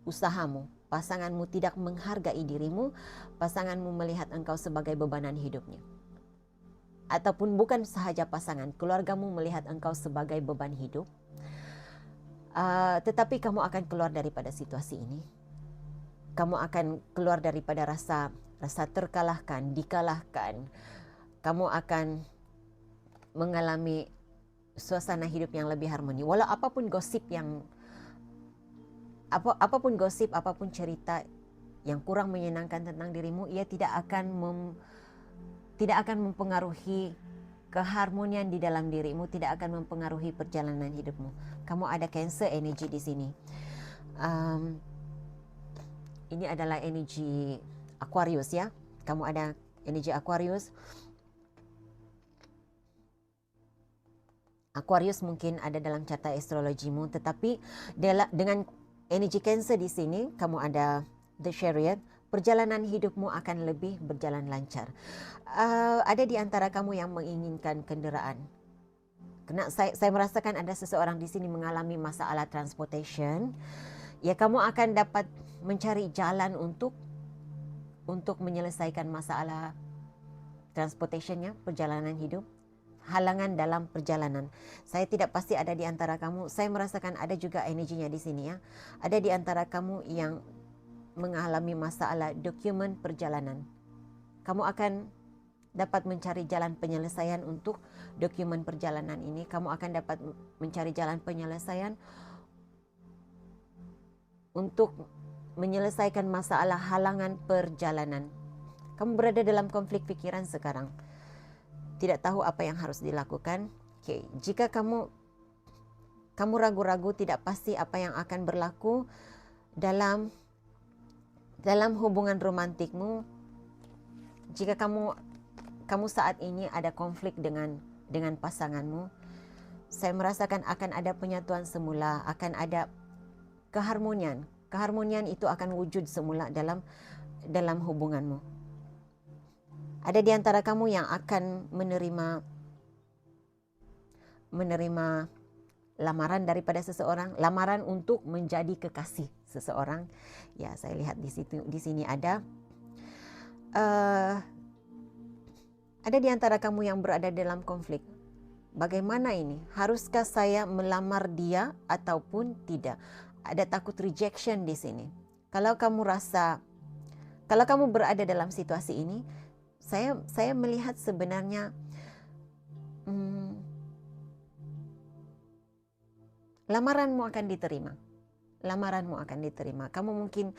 usahamu. Pasanganmu tidak menghargai dirimu, pasanganmu melihat engkau sebagai bebanan hidupnya. Ataupun bukan sahaja pasangan, keluargamu melihat engkau sebagai beban hidup. Tetapi kamu akan keluar daripada situasi ini. Kamu akan keluar daripada rasa terkalahkan, dikalahkan. Kamu akan mengalami suasana hidup yang lebih harmoni. Walau apapun gosip, apapun cerita yang kurang menyenangkan tentang dirimu, ia tidak akan mempengaruhi keharmonian di dalam dirimu, tidak akan mempengaruhi perjalanan hidupmu. Kamu ada Cancer energi di sini. Ini adalah energi Aquarius, ya. Kamu ada energi Aquarius. Aquarius mungkin ada dalam carta astrologimu, tetapi dengan energi Cancer di sini, kamu ada The Chariot. Perjalanan hidupmu akan lebih berjalan lancar. Ada di antara kamu yang menginginkan kenderaan. Karena saya merasakan ada seseorang di sini mengalami masalah transportation. Ya, kamu akan dapat mencari jalan untuk menyelesaikan masalah transportationnya, perjalanan hidup. Halangan dalam perjalanan. Saya tidak pasti ada di antara kamu. Saya merasakan ada juga energinya di sini, ya. Ada di antara kamu yang mengalami masalah dokumen perjalanan. Kamu akan dapat mencari jalan penyelesaian untuk dokumen perjalanan ini. Kamu akan dapat mencari jalan penyelesaian untuk menyelesaikan masalah halangan perjalanan. Kamu berada dalam konflik pikiran sekarang. Tidak tahu apa yang harus dilakukan. Okay. Jika kamu ragu-ragu, tidak pasti apa yang akan berlaku dalam hubungan romantikmu. Jika kamu saat ini ada konflik dengan pasanganmu, saya merasakan akan ada penyatuan semula, akan ada keharmonian. Keharmonian itu akan wujud semula dalam hubunganmu. Ada di antara kamu yang akan menerima lamaran daripada seseorang, lamaran untuk menjadi kekasih seseorang. Ya, saya lihat di sini ada di antara kamu yang berada dalam konflik. Bagaimana ini? Haruskah saya melamar dia ataupun tidak? Ada takut rejection di sini. Kalau kamu berada dalam situasi ini, saya melihat sebenarnya lamaranmu akan diterima. Lamaranmu akan diterima. Kamu mungkin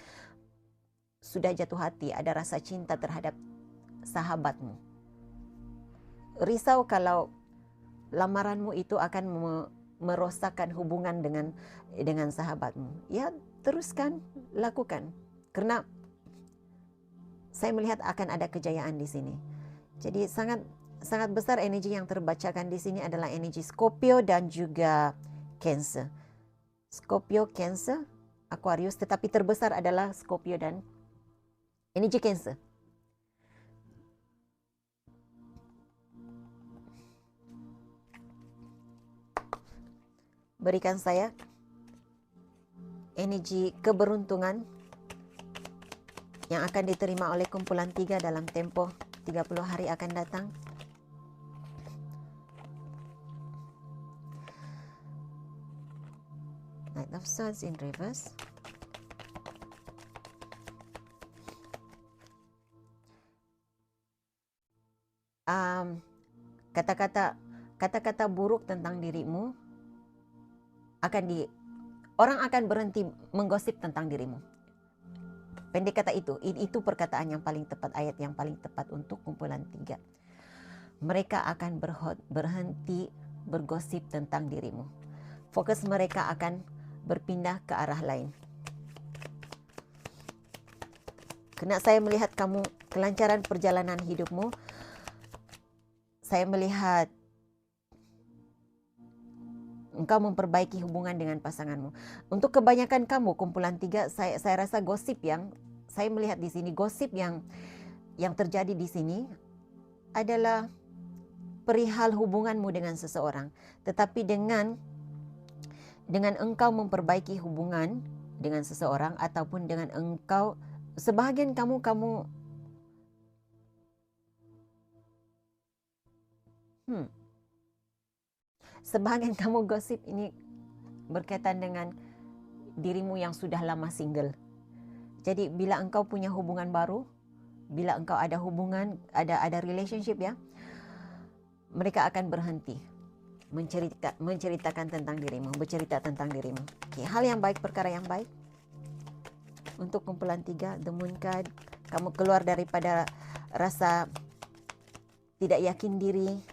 sudah jatuh hati, ada rasa cinta terhadap sahabatmu. Risau kalau lamaranmu itu akan merosakkan hubungan dengan sahabatmu. Ya, teruskan, lakukan. Karena saya melihat akan ada kejayaan di sini. Jadi sangat besar energi yang terbacakan di sini adalah energi Scorpio dan juga Cancer. Scorpio, Cancer, Aquarius, tetapi terbesar adalah Scorpio dan Energi Cancer. Berikan saya energi keberuntungan yang akan diterima oleh kumpulan 3 dalam tempoh 30 hari akan datang. Knight of Swords in reverse. Kata-kata buruk tentang dirimu orang akan berhenti menggosip tentang dirimu. Pendek kata itu perkataan yang paling tepat, ayat yang paling tepat untuk kumpulan 3. Mereka akan berhenti bergosip tentang dirimu. Fokus mereka akan berpindah ke arah lain. Karena saya melihat kamu, kelancaran perjalanan hidupmu, saya melihat engkau memperbaiki hubungan dengan pasanganmu. Untuk kebanyakan kamu, kumpulan 3, saya rasa gosip yang saya melihat di sini, gosip yang terjadi di sini adalah perihal hubunganmu dengan seseorang. Tetapi dengan engkau memperbaiki hubungan dengan seseorang, ataupun dengan engkau, sebahagian kamu sebahagian kamu gosip ini berkaitan dengan dirimu yang sudah lama single. Jadi bila engkau punya hubungan baru, bila engkau ada hubungan, ada relationship ya, mereka akan berhenti menceritakan tentang dirimu, bercerita tentang dirimu. Okay, hal yang baik, perkara yang baik. Untuk kumpulan 3, The Moon Card, kamu keluar daripada rasa tidak yakin diri,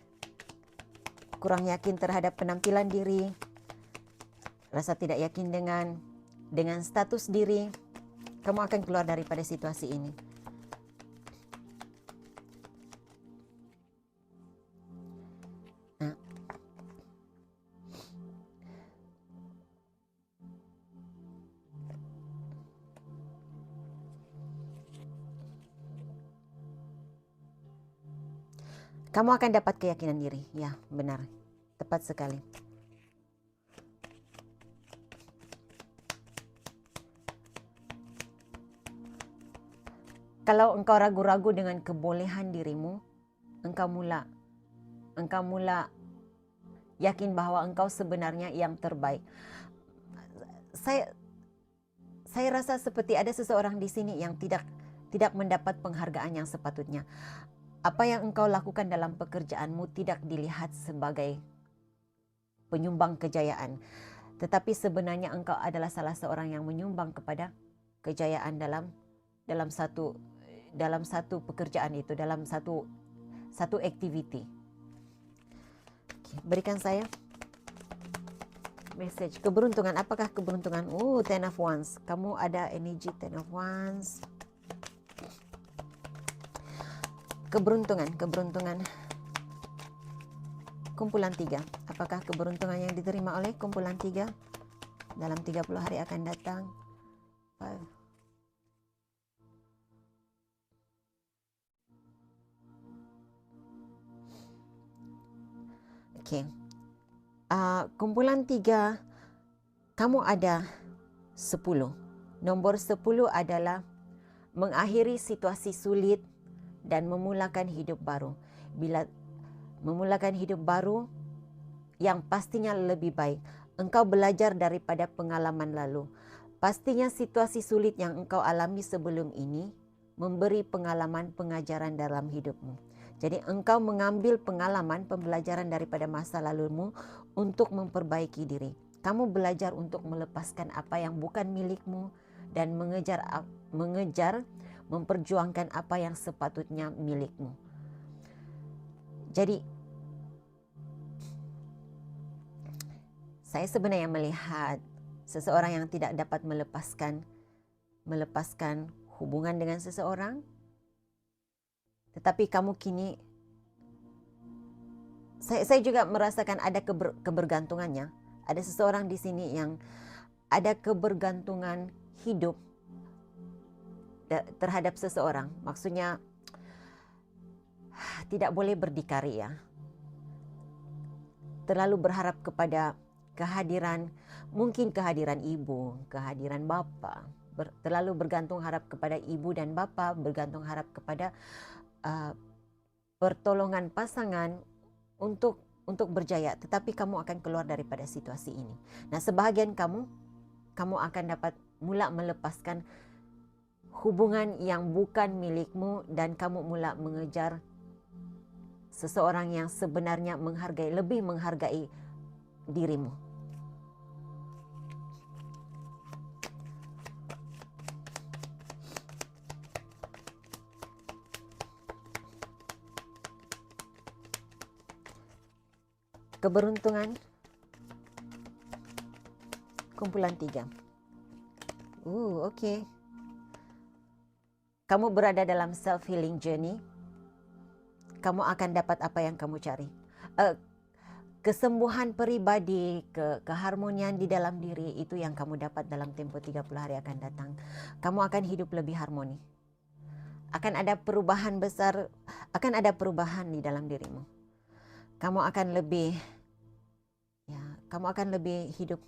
kurang yakin terhadap penampilan diri, rasa tidak yakin dengan status diri. Kamu akan keluar daripada situasi ini. Nah, kamu akan dapat keyakinan diri. Ya, benar. Tepat sekali. Kalau engkau ragu-ragu dengan kebolehan dirimu, engkau mula yakin bahwa engkau sebenarnya yang terbaik. Saya rasa seperti ada seseorang di sini yang tidak mendapat penghargaan yang sepatutnya. Apa yang engkau lakukan dalam pekerjaanmu tidak dilihat sebagai penyumbang kejayaan, tetapi sebenarnya engkau adalah salah seorang yang menyumbang kepada kejayaan dalam satu pekerjaan itu, dalam satu activity. Okay, berikan saya message keberuntungan. Apakah keberuntungan? Ten of Wands. Kamu ada energi Ten of Wands. Keberuntungan. Kumpulan 3. Apakah keberuntungan yang diterima oleh kumpulan 3 dalam 30 hari akan datang? 5. Okay. Kumpulan 3, kamu ada 10. Nombor 10 adalah mengakhiri situasi sulit dan memulakan hidup baru. Bila memulakan hidup baru yang pastinya lebih baik, engkau belajar daripada pengalaman lalu. Pastinya situasi sulit yang engkau alami sebelum ini memberi pengalaman pengajaran dalam hidupmu. Jadi engkau mengambil pengalaman pembelajaran daripada masa lalumu untuk memperbaiki diri. Kamu belajar untuk melepaskan apa yang bukan milikmu dan mengejar memperjuangkan apa yang sepatutnya milikmu. Jadi saya sebenarnya melihat seseorang yang tidak dapat melepaskan hubungan dengan seseorang, tetapi kamu kini, saya juga merasakan ada kebergantungannya. Ada seseorang di sini yang ada kebergantungan hidup terhadap seseorang. Maksudnya tidak boleh berdikari ya. Terlalu berharap kepada kehadiran, mungkin kehadiran ibu, kehadiran bapa. Terlalu bergantung harap kepada ibu dan bapa, bergantung harap kepada pertolongan pasangan untuk berjaya. Tetapi kamu akan keluar daripada situasi ini. Nah, sebahagian kamu akan dapat mula melepaskan hubungan yang bukan milikmu dan kamu mula mengejar seseorang yang sebenarnya lebih menghargai dirimu. Keberuntungan kumpulan 3. Okey. Kamu berada dalam self-healing journey. Kamu akan dapat apa yang kamu cari. Kesembuhan peribadi, keharmonian di dalam diri, itu yang kamu dapat dalam tempoh 30 hari akan datang. Kamu akan hidup lebih harmoni. Akan ada perubahan besar, akan ada perubahan di dalam dirimu. Kamu akan lebih hidup.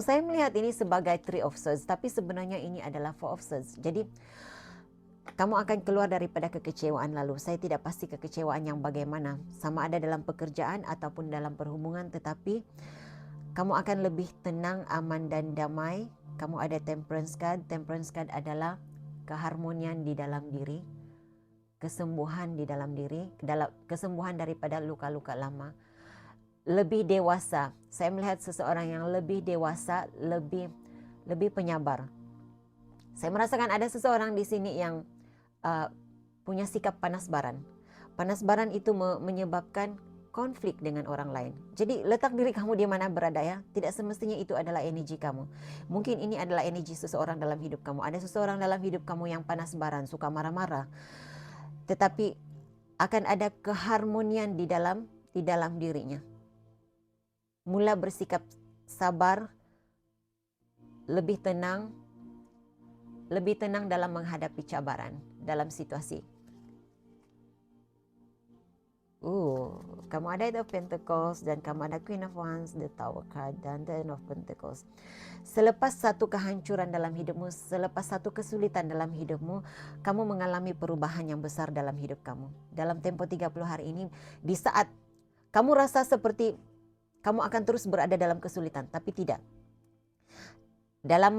Saya melihat ini sebagai Three of Swords, tapi sebenarnya ini adalah Four of Swords. Jadi kamu akan keluar daripada kekecewaan lalu. Saya tidak pasti kekecewaan yang bagaimana, sama ada dalam pekerjaan ataupun dalam perhubungan, tetapi kamu akan lebih tenang, aman dan damai. Kamu ada Temperance card. Temperance card adalah keharmonian di dalam diri, kesembuhan di dalam diri, kesembuhan daripada luka-luka lama. Lebih dewasa. Saya melihat seseorang yang lebih dewasa, lebih penyabar. Saya merasakan ada seseorang di sini yang punya sikap panas baran. Panas baran itu menyebabkan konflik dengan orang lain. Jadi letak diri kamu di mana berada ya. Tidak semestinya itu adalah energi kamu. Mungkin ini adalah energi seseorang dalam hidup kamu. Ada seseorang dalam hidup kamu yang panas baran, suka marah-marah. Tetapi akan ada keharmonian di dalam dirinya. Mula bersikap sabar, lebih tenang dalam menghadapi cabaran dalam situasi. Kamu ada Eight of Pentacles dan kamu ada Queen of Wands, the Tower card dan the Ten of Pentacles. Selepas satu kehancuran dalam hidupmu, selepas satu kesulitan dalam hidupmu, kamu mengalami perubahan yang besar dalam hidup kamu. Dalam tempo 30 hari ini, di saat kamu rasa seperti kamu akan terus berada dalam kesulitan, tapi tidak. Dalam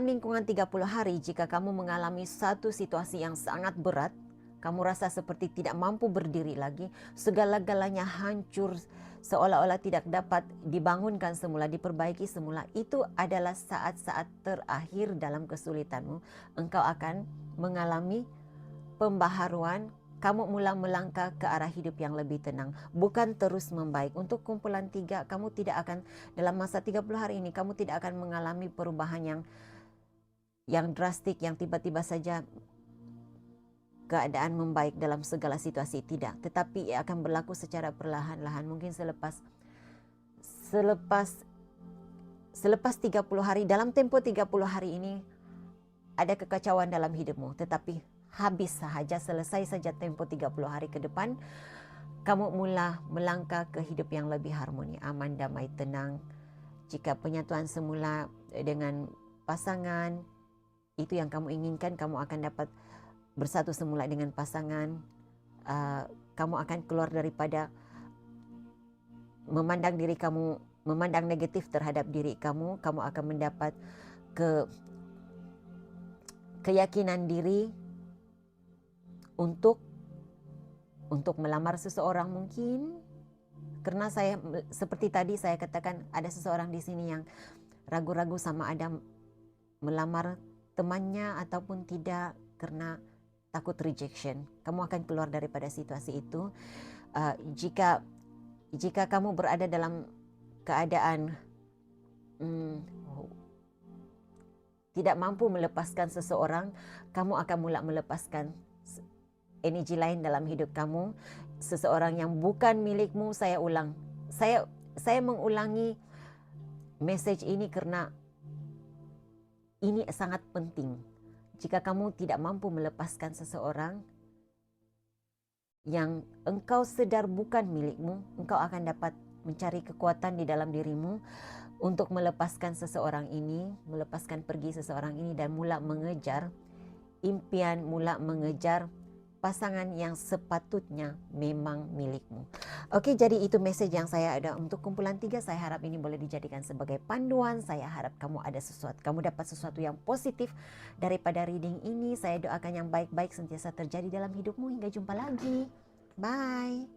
lingkungan 30 hari, jika kamu mengalami satu situasi yang sangat berat, kamu rasa seperti tidak mampu berdiri lagi, segala-galanya hancur, seolah-olah tidak dapat dibangunkan semula, diperbaiki semula, itu adalah saat-saat terakhir dalam kesulitanmu. Engkau akan mengalami pembaharuan, kamu mula melangkah ke arah hidup yang lebih tenang, bukan terus membaik. Untuk kumpulan 3, kamu tidak akan, dalam masa 30 hari ini, kamu tidak akan mengalami perubahan yang drastik, yang tiba-tiba saja keadaan membaik dalam segala situasi, tidak. Tetapi ia akan berlaku secara perlahan-lahan. Mungkin selepas 30 hari, dalam tempo 30 hari ini, ada kekacauan dalam hidupmu, tetapi habis sahaja, selesai saja tempo 30 hari ke depan, kamu mula melangkah ke hidup yang lebih harmoni, aman, damai, tenang. Jika penyatuan semula dengan pasangan, itu yang kamu inginkan, kamu akan dapat bersatu semula dengan pasangan. Kamu akan keluar daripada memandang diri kamu, memandang negatif terhadap diri kamu. Kamu akan mendapat keyakinan diri untuk melamar seseorang mungkin. Karena saya, seperti tadi saya katakan, ada seseorang di sini yang ragu-ragu sama ada melamar temannya ataupun tidak karena takut rejection. Kamu akan keluar daripada situasi itu. Jika kamu berada dalam keadaan tidak mampu melepaskan seseorang, kamu akan mula melepaskan energi lain dalam hidup kamu, seseorang yang bukan milikmu. Saya mengulangi message ini karena ini sangat penting. Jika kamu tidak mampu melepaskan seseorang yang engkau sedar bukan milikmu, engkau akan dapat mencari kekuatan di dalam dirimu untuk melepaskan seseorang ini, melepaskan pergi seseorang ini dan mula mengejar impian, mula mengejar pasangan yang sepatutnya memang milikmu. Oke, jadi itu message yang saya ada untuk kumpulan 3. Saya harap ini boleh dijadikan sebagai panduan. Saya harap kamu dapat sesuatu yang positif daripada reading ini. Saya doakan yang baik-baik sentiasa terjadi dalam hidupmu. Hingga jumpa lagi. Bye.